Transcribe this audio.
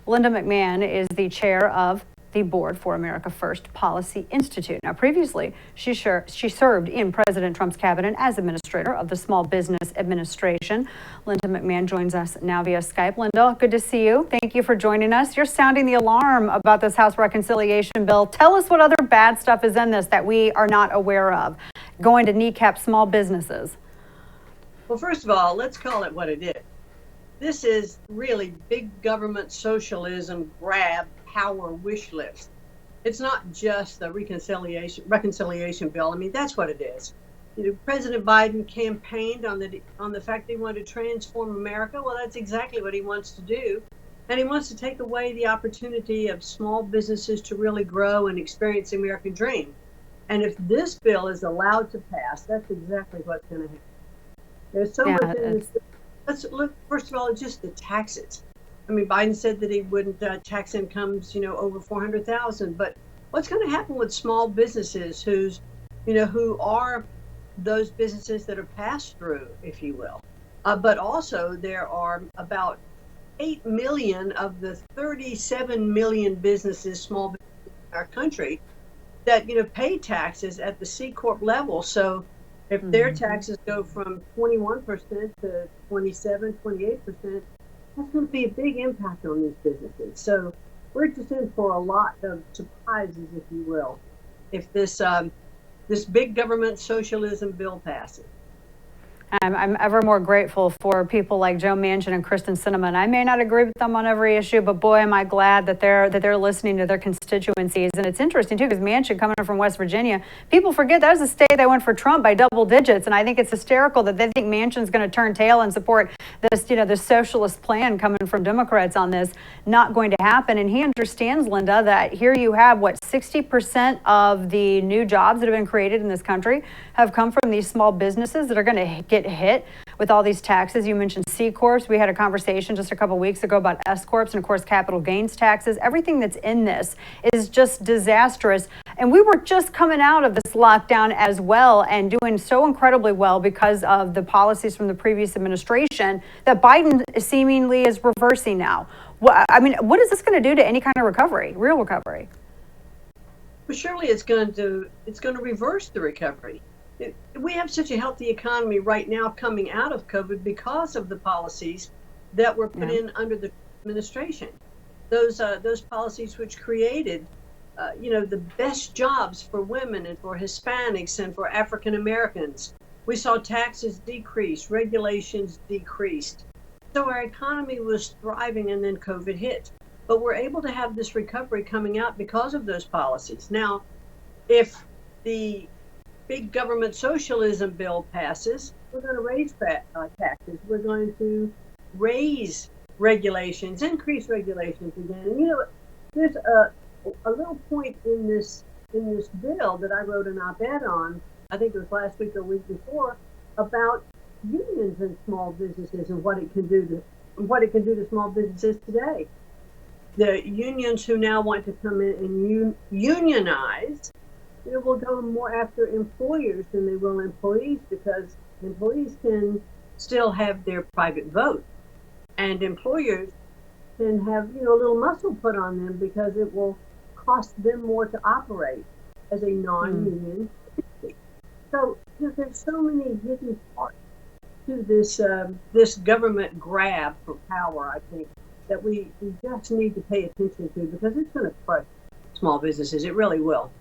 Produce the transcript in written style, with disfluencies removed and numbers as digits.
Linda McMahon is the chair of the board for America First Policy Institute. Now, previously, she served in President Trump's cabinet as administrator of the Small Business Administration. Linda McMahon joins us now via Skype. Linda, good to see you. Thank you for joining us. You're sounding the alarm about this House reconciliation bill. Tell us what other bad stuff is in this that we are not aware of, going to kneecap small businesses. Well, first of all, let's call it what it is. This is really big government socialism grab power wish list. It's not just the reconciliation bill. I mean, that's what it is. President Biden campaigned on the fact that he wanted to transform America. Well, that's exactly what he wants to do. And he wants to take away the opportunity of small businesses to really grow and experience the American dream. And if this bill is allowed to pass, that's exactly what's going to happen. There's so much in this. Let's look, first of all, at just the taxes. I mean, Biden said that he wouldn't tax incomes, over 400,000. But what's going to happen with small businesses who are those businesses that are passed through, if you will? But also there are about 8 million of the 37 million businesses, small businesses in our country that, pay taxes at the C Corp level. So if their taxes go from 21% to 27, 28%, that's going to be a big impact on these businesses. So we're just in for a lot of surprises, if you will, if this big government socialism bill passes. I'm ever more grateful for people like Joe Manchin and Kristen Sinema. And I may not agree with them on every issue, but boy, am I glad that they're listening to their constituencies. And it's interesting too, because Manchin, coming from West Virginia, people forget that was a state that went for Trump by double digits. And I think it's hysterical that they think Manchin's going to turn tail and support this, this socialist plan coming from Democrats on this. Not going to happen. And he understands, Linda, that here you have 60% of the new jobs that have been created in this country have come from these small businesses that are going to get hit with all these taxes. You mentioned C Corps. We had a conversation just a couple weeks ago about S Corps and, of course, capital gains taxes. Everything that's in this is just disastrous. And we were just coming out of this lockdown as well and doing so incredibly well because of the policies from the previous administration that Biden seemingly is reversing now. What is this going to do to any kind of recovery, real recovery? Well, surely it's going to reverse the recovery. We have such a healthy economy right now coming out of COVID because of the policies that were put in under the administration. Those policies which created, the best jobs for women and for Hispanics and for African Americans. We saw taxes decrease, regulations decreased. So our economy was thriving, and then COVID hit. But we're able to have this recovery coming out because of those policies. Now, if the big government socialism bill passes, we're going to raise taxes. We're going to raise regulations, increase regulations again. And there's a little point in this bill that I wrote an op-ed on, I think it was last week or the week before, about unions and small businesses and what it can do to small businesses today. The unions who now want to come in and unionize, will go more after employers than they will employees, because employees can still have their private vote, and employers can have a little muscle put on them because it will cost them more to operate as a non-union entity. So there's so many hidden parts to this government grab for power, I think, that we just need to pay attention to, because it's going to crush small businesses. It really will.